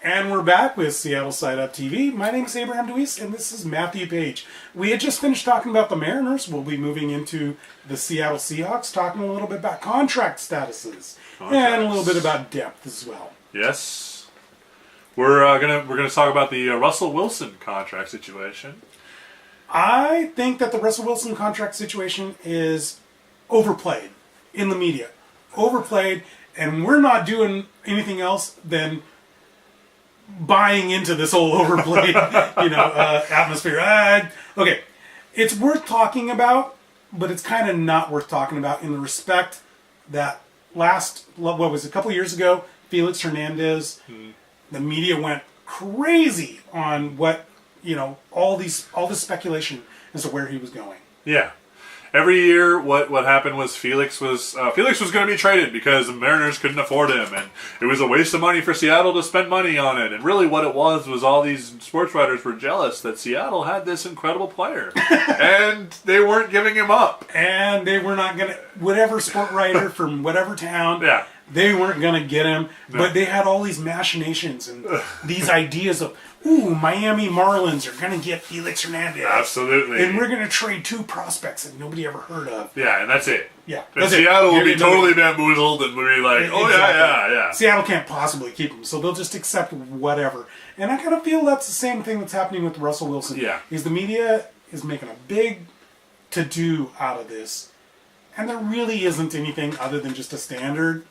And we're back with Seattle TV. My name is Abraham DeWeese, and this is Matthew Page. We had just finished talking about the Mariners. We'll be moving into the Seattle Seahawks, talking a little bit about contract statuses and a little bit about depth as well. Yes, we're gonna talk about the Russell Wilson contract situation. I think that the Russell Wilson contract situation is overplayed in the media. Overplayed, and we're not doing anything else than buying into this whole overplayed, atmosphere. Okay, it's worth talking about, but it's kind of not worth talking about in the respect that a couple years ago, Felix Hernandez, the media went crazy on all this speculation as to where he was going. Yeah. Every year, what happened was Felix was going to be traded because the Mariners couldn't afford him, and it was a waste of money for Seattle to spend money on it. And really, what it was all these sports writers were jealous that Seattle had this incredible player, and they weren't giving him up. And they were not going to, whatever sport writer from whatever town, they weren't going to get him. No. But they had all these machinations and these ideas of, Miami Marlins are going to get Felix Hernandez. Absolutely. And we're going to trade 2 prospects that nobody ever heard of. Yeah, and that's it. Yeah. And Seattle will be totally bamboozled and we'll be like, yeah. Seattle can't possibly keep him, so they'll just accept whatever. And I kind of feel that's the same thing that's happening with Russell Wilson. Yeah. Is the media is making a big to-do out of this, and there really isn't anything other than just a standard,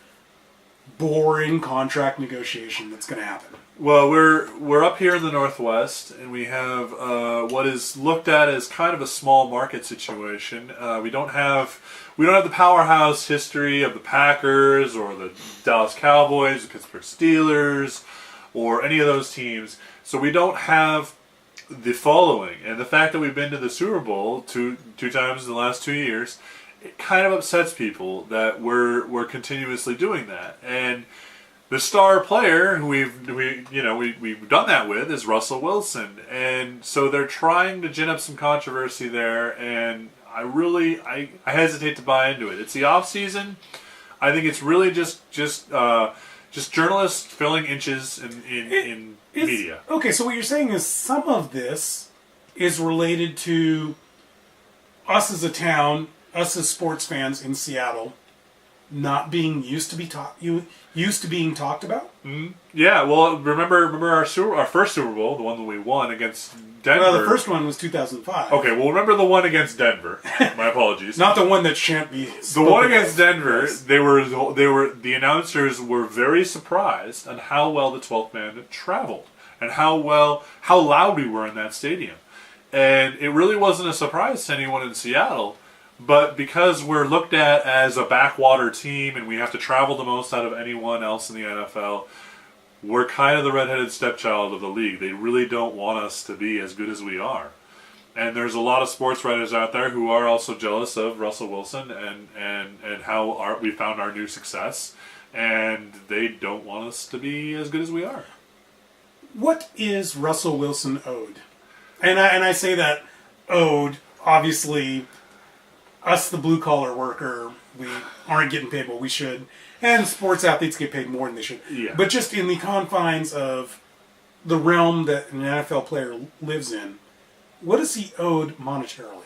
boring contract negotiation that's going to happen. Well, we're up here in the Northwest, and we have what is looked at as kind of a small market situation. We don't have the powerhouse history of the Packers or the Dallas Cowboys, the Pittsburgh Steelers, or any of those teams. So we don't have the following, and the fact that we've been to the Super Bowl two times in the last 2 years, it kind of upsets people that we're continuously doing that. And the star player who we've done that with is Russell Wilson, and so they're trying to gin up some controversy there, and I hesitate to buy into it. It's the off season. I think it's really just journalists filling inches in media. Okay, so what you're saying is some of this is related to us as a town, us as sports fans in Seattle, not being used to being talked about. Mm-hmm. Yeah, well, remember our first Super Bowl, the one that we won against Denver. Well, the first one was 2005. Okay, well, remember the one against Denver. My apologies. Not the one that shan't be. The one against Denver. Yes. The announcers were very surprised on how well the 12th man traveled and how loud we were in that stadium, and it really wasn't a surprise to anyone in Seattle. But because we're looked at as a backwater team and we have to travel the most out of anyone else in the NFL, we're kind of the redheaded stepchild of the league. They really don't want us to be as good as we are. And there's a lot of sports writers out there who are also jealous of Russell Wilson and how we found our new success. And they don't want us to be as good as we are. What is Russell Wilson owed? And I say that owed, obviously. Us, the blue-collar worker, we aren't getting paid what we should. And sports athletes get paid more than they should. Yeah. But just in the confines of the realm that an NFL player lives in, what is he owed monetarily?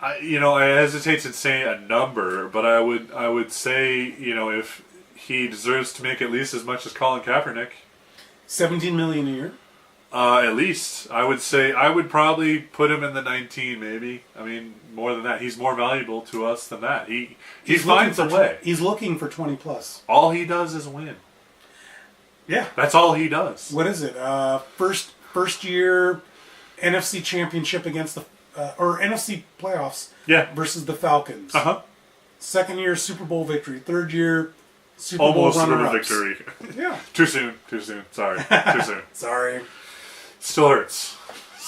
I hesitate to say a number, but I would say, if he deserves to make at least as much as Colin Kaepernick. $17 million a year? At least. I would say I would probably put him in the 19, maybe. I mean, more than that. He's more valuable to us than that. He finds a way. He's looking for 20 plus. All he does is win. Yeah. That's all he does. What is it? First year NFC championship against or NFC playoffs versus the Falcons. Uh-huh. Second year Super Bowl victory. Third year Super Bowl runner-ups. Super Bowl victory. Yeah. Too soon. Sorry. Too soon. Sorry. Still hurts.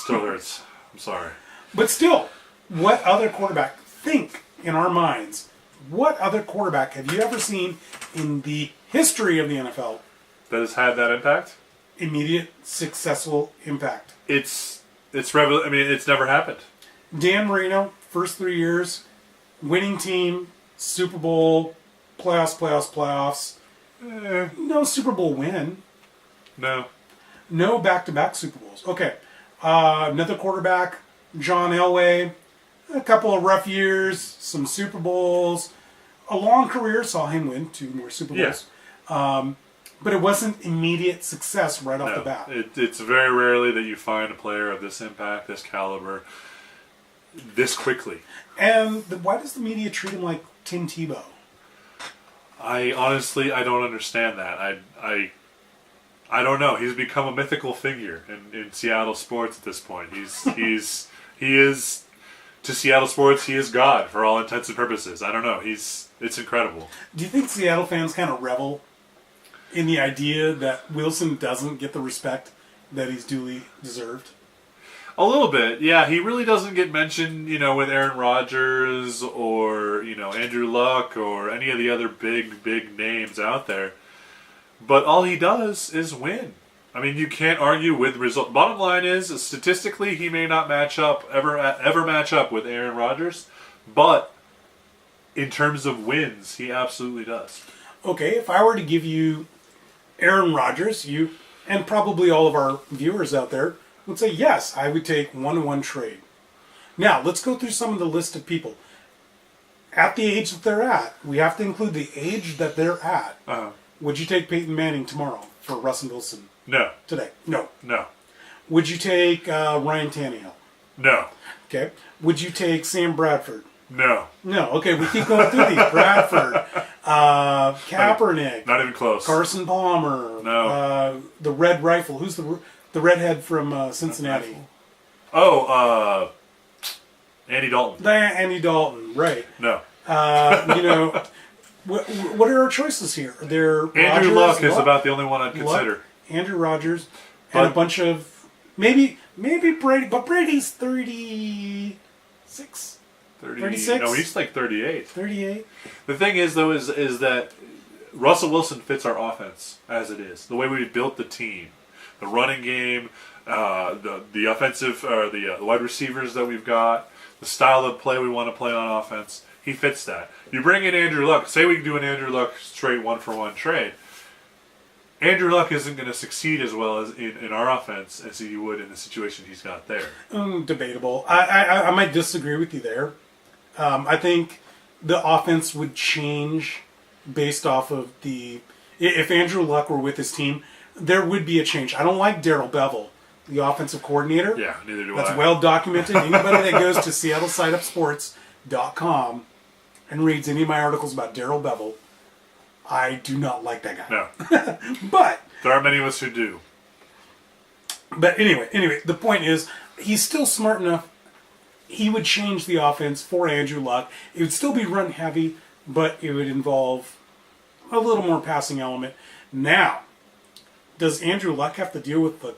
I'm sorry. But still, what other quarterback, think in our minds, what other quarterback have you ever seen in the history of the NFL that has had that impact? Immediate, successful impact. It's never happened. Dan Marino, first 3 years, winning team, Super Bowl, playoffs. No Super Bowl win. No. No back-to-back Super Bowls. Okay. Another quarterback, John Elway. A couple of rough years, some Super Bowls. A long career saw him win 2 more Super Bowls. Yeah. But it wasn't immediate success right off the bat. It's very rarely that you find a player of this impact, this caliber, this quickly. And why does the media treat him like Tim Tebow? I don't understand that. I don't know. He's become a mythical figure in Seattle sports at this point. He is to Seattle sports. He is God for all intents and purposes. I don't know. It's incredible. Do you think Seattle fans kind of revel in the idea that Wilson doesn't get the respect that he's duly deserved? A little bit, yeah. He really doesn't get mentioned, with Aaron Rodgers or, Andrew Luck or any of the other big names out there. But all he does is win. I mean, you can't argue with result. Bottom line is, statistically, he may not ever match up with Aaron Rodgers, but in terms of wins, he absolutely does. Okay, if I were to give you Aaron Rodgers, you and probably all of our viewers out there would say, yes, I would take 1-to-1 trade. Now, let's go through some of the list of people. At the age that they're at, we have to include the age that they're at. Uh-huh. Would you take Peyton Manning tomorrow for Russell Wilson? No. Today? No. No. Would you take Ryan Tannehill? No. Okay. Would you take Sam Bradford? No. No. Okay, we keep going through these. Bradford, Kaepernick. Not even close. Carson Palmer. No. The Red Rifle. Who's the redhead from Cincinnati? Oh, Andy Dalton. Andy Dalton, right. No. What are our choices here? Andrew Luck is about the only one I'd consider. Andrew Rodgers, and a bunch of maybe Brady, but Brady's 36. 36? No, he's like 38. 38. The thing is, though, is that Russell Wilson fits our offense as it is. The way we built the team, the running game, the offensive, or the wide receivers that we've got, the style of play we want to play on offense. He fits that. You bring in Andrew Luck. Say we do an Andrew Luck straight 1-for-1 trade. Andrew Luck isn't going to succeed as well as in our offense as he would in the situation he's got there. Debatable. I might disagree with you there. I think the offense would change based off of if Andrew Luck were with his team, there would be a change. I don't like Darrell Bevell, the offensive coordinator. Yeah, neither do I. That's well documented. Anybody that goes to SeattleSideUpSports.com and reads any of my articles about Darrell Bevell, I do not like that guy. No. But there are many of us who do. But anyway, the point is, he's still smart enough. He would change the offense for Andrew Luck. It would still be run heavy, but it would involve a little more passing element. Now, does Andrew Luck have to deal with the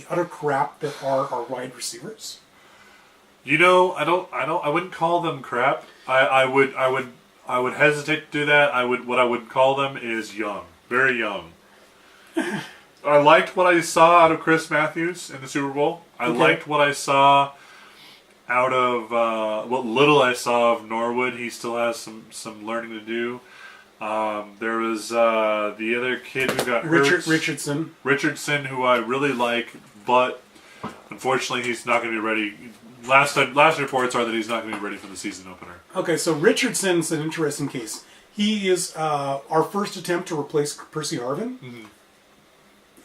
utter crap that are our wide receivers? I wouldn't call them crap. I would hesitate to do that. What I would call them is young, very young. I liked what I saw out of Chris Matthews in the Super Bowl. I liked what I saw out of what little I saw of Norwood. He still has some learning to do. There was the other kid who got hurt. Richardson, who I really like, but unfortunately he's not going to be ready. Last reports are that he's not going to be ready for the season opener. Okay, so Richardson's an interesting case. He is our first attempt to replace Percy Harvin. Mm-hmm.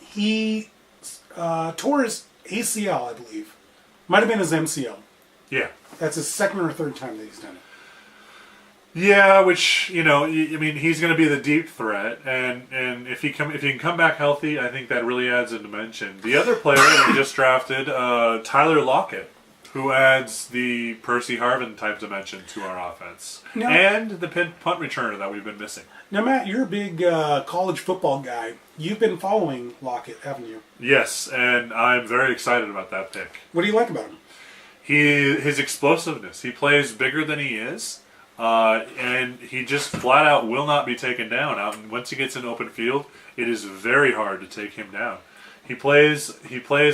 He tore his ACL, I believe. Might have been his MCL. Yeah. That's his second or third time that he's done it. Yeah, which, he's going to be the deep threat, and if he can come back healthy, I think that really adds a dimension. The other player that we just drafted, Tyler Lockett, who adds the Percy Harvin type dimension to our offense, and the punt returner that we've been missing. Now, Matt, you're a big college football guy. You've been following Lockett, haven't you? Yes, and I'm very excited about that pick. What do you like about him? His explosiveness. He plays bigger than he is. And he just flat out will not be taken down. And once he gets in open field, it is very hard to take him down. He plays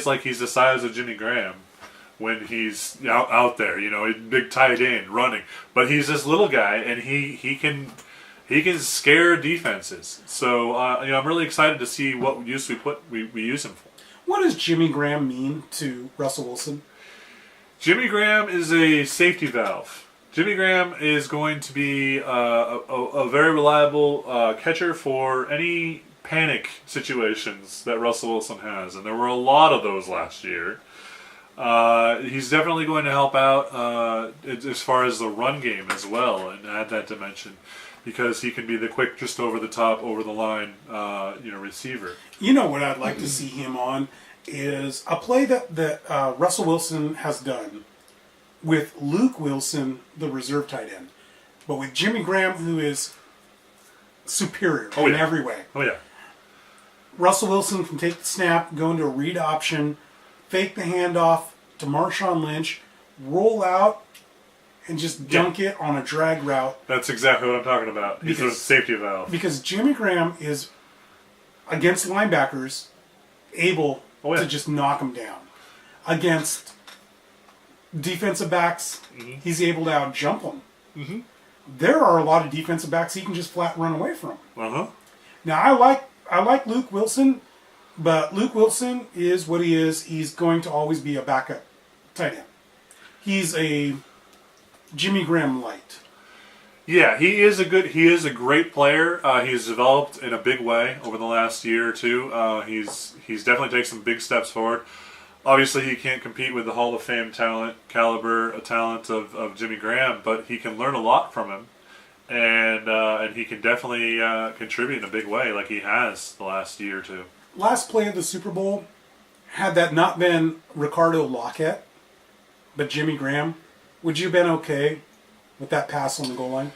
like he's the size of Jimmy Graham when he's out there, big tight end running. But he's this little guy, and he can he can scare defenses. So I'm really excited to see what use we use him for. What does Jimmy Graham mean to Russell Wilson? Jimmy Graham is a safety valve. Jimmy Graham is going to be a very reliable catcher for any panic situations that Russell Wilson has, and there were a lot of those last year. He's definitely going to help out as far as the run game as well, and add that dimension, because he can be the quick, just over the top, over the line, receiver. You know what I'd like to see him on is a play that Russell Wilson has done with Luke Wilson, the reserve tight end, but with Jimmy Graham, who is superior in every way. Oh, yeah. Russell Wilson can take the snap, go into a read option, fake the handoff to Marshawn Lynch, roll out, and just dunk it on a drag route. That's exactly what I'm talking about. He's a safety valve. Because Jimmy Graham is, against linebackers, able to just knock them down. Against defensive backs, he's able to out-jump them. Mm-hmm. There are a lot of defensive backs he can just flat run away from. Uh-huh. Now, I like Luke Wilson, but Luke Wilson is what he is. He's going to always be a backup tight end. He's a Jimmy Graham light. Yeah, he is a great player. He's developed in a big way over the last year or two. He's definitely taken some big steps forward. Obviously, he can't compete with the Hall of Fame caliber of Jimmy Graham, but he can learn a lot from him, and he can definitely contribute in a big way, like he has the last year or two. Last play of the Super Bowl, had that not been Ricardo Lockett, but Jimmy Graham, would you have been okay with that pass on the goal line?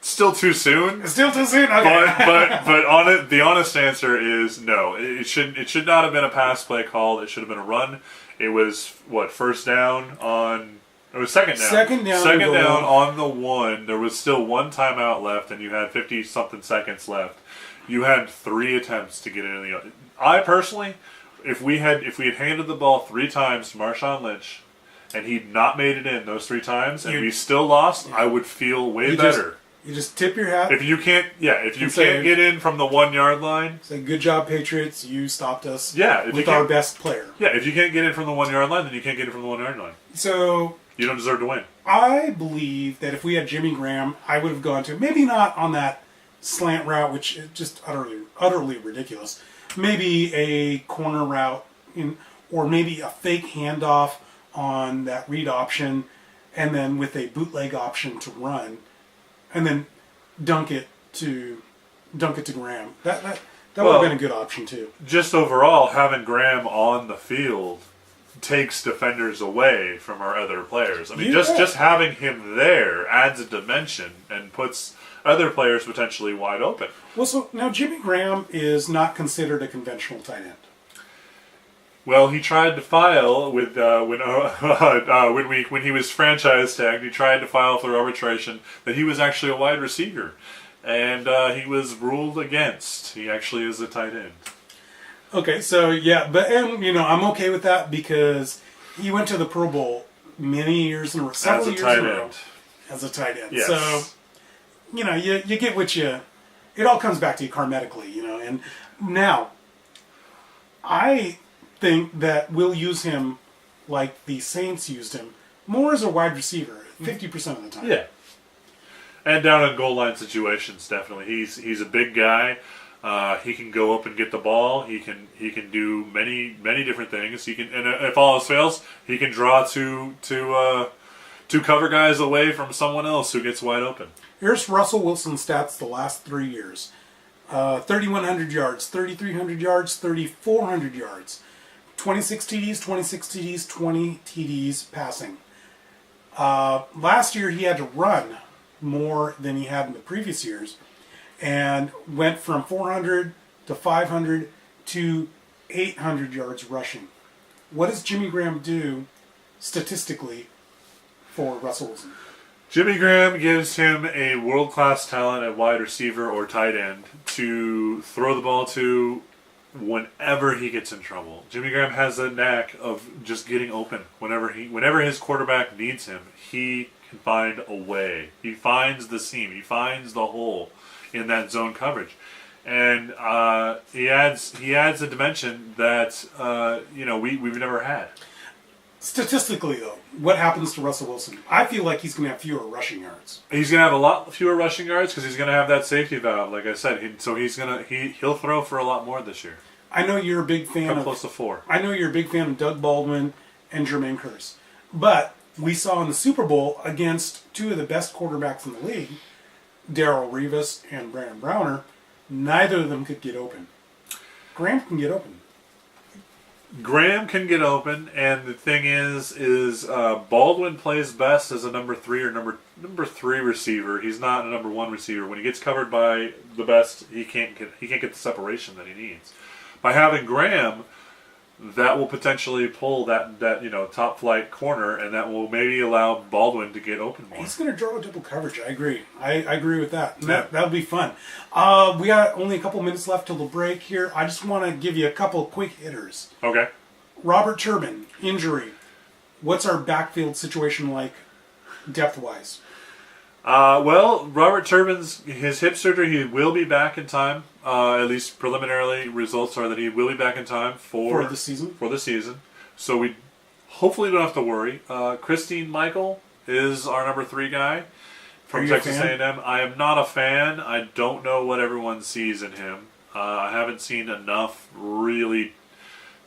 Still too soon. Still too soon. Okay. But the honest answer is no. It should not have been a pass play called. It should have been a run. It was first down on. It was second down. Second down on the one. There was still one timeout left, and you had 50-something seconds left. You had 3 attempts to get in the. I personally, if we had handed the ball 3 times to Marshawn Lynch, and he'd not made it in those 3 times, and we still lost, I would feel way better. You just tip your hat. If you can't get in from the 1 yard line, say good job, Patriots. You stopped us. Yeah, with our best player. Yeah, if you can't get in from the 1 yard line, then you can't get in from the 1 yard line. So you don't deserve to win. I believe that if we had Jimmy Graham, I would have gone to maybe not on that slant route, which is just utterly ridiculous. Maybe a corner route, or maybe a fake handoff on that read option, and then with a bootleg option to run. And then dunk it to Graham. That would have been a good option too. Just overall, having Graham on the field takes defenders away from our other players. I mean, just having him there adds a dimension and puts other players potentially wide open. Well, so now Jimmy Graham is not considered a conventional tight end. Well, he tried to file with when he was franchise tagged. He tried to file for arbitration that he was actually a wide receiver, and he was ruled against. He actually is a tight end. Okay, so I'm okay with that because he went to the Pro Bowl many years in a row, several years in a row as a tight end. Yes. So you get what you. It all comes back to you karmatically, And now, I think that we'll use him like the Saints used him, more as a wide receiver, 50% of the time. Yeah. And down in goal line situations, definitely. He's a big guy. He can go up and get the ball. He can do many different things. He can, and if all else fails, he can draw to cover guys away from someone else who gets wide open. Here's Russell Wilson's stats the last 3 years: 3,100 yards, 3,300 yards, 3,400 yards. 26 TDs, 20 TDs passing. Last year he had to run more than he had in the previous years, and went from 400 to 500 to 800 yards rushing. What does Jimmy Graham do statistically for Russell Wilson? Jimmy Graham gives him a world-class talent at wide receiver or tight end to throw the ball to whenever he gets in trouble. Jimmy Graham has a knack of just getting open whenever his quarterback needs him. He can find a way. He finds the seam. He finds the hole in that zone coverage. And he adds a dimension that we've never had. Statistically, though, what happens to Russell Wilson? I feel like he's going to have fewer rushing yards. He's going to have a lot fewer rushing yards because he's going to have that safety valve, like I said. He'll throw for a lot more this year. I know you're a big fan of close to 4. I know you're a big fan of Doug Baldwin and Jermaine Kearse, but we saw in the Super Bowl against two of the best quarterbacks in the league, Darrelle Revis and Brandon Browner. Neither of them could get open. Graham can get open. Graham can get open, and the thing is Baldwin plays best as a number 3 or number 3 receiver. He's not a number 1 receiver. When he gets covered by the best, he can't get the separation that he needs. By having Graham, that will potentially pull that top flight corner, and that will maybe allow Baldwin to get open more. He's going to draw a double coverage. I agree. I agree with that. That'll be fun. We got only a couple minutes left till the break here. I just want to give you a couple quick hitters. Okay. Robert Turbin, injury. What's our backfield situation like, depth-wise? Well, Robert Turbin's his hip surgery, he will be back in time. At least preliminarily results are that he will be back in time for the season. For the season. So we hopefully don't have to worry. Christine Michael is our number 3 guy from Texas A&M. I am not a fan. I don't know what everyone sees in him. I haven't seen enough really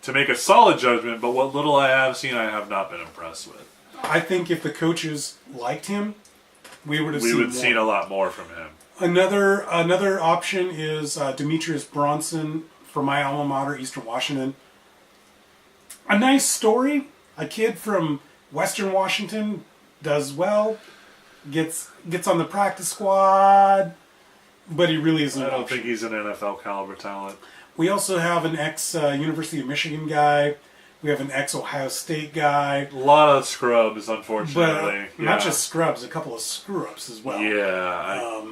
to make a solid judgment, but what little I have seen, I have not been impressed with. I think if the coaches liked him, we would have seen a lot more from him. Another option is Demetrius Bronson from my alma mater, Eastern Washington. A nice story. A kid from Western Washington does well, gets on the practice squad, but he really isn't. I don't think he's an NFL caliber talent. We also have an ex-University of Michigan guy. We have an ex-Ohio State guy. A lot of scrubs, unfortunately. But not just scrubs, a couple of screw-ups as well. Yeah.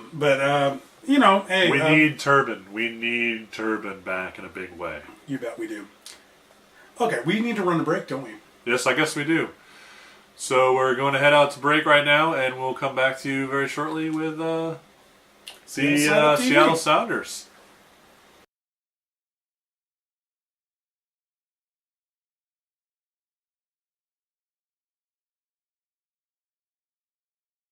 Hey. We need Turbin. We need Turbin back in a big way. You bet we do. Okay, we need to run a break, don't we? Yes, I guess we do. So we're going to head out to break right now, and we'll come back to you very shortly with the Seattle Sounders.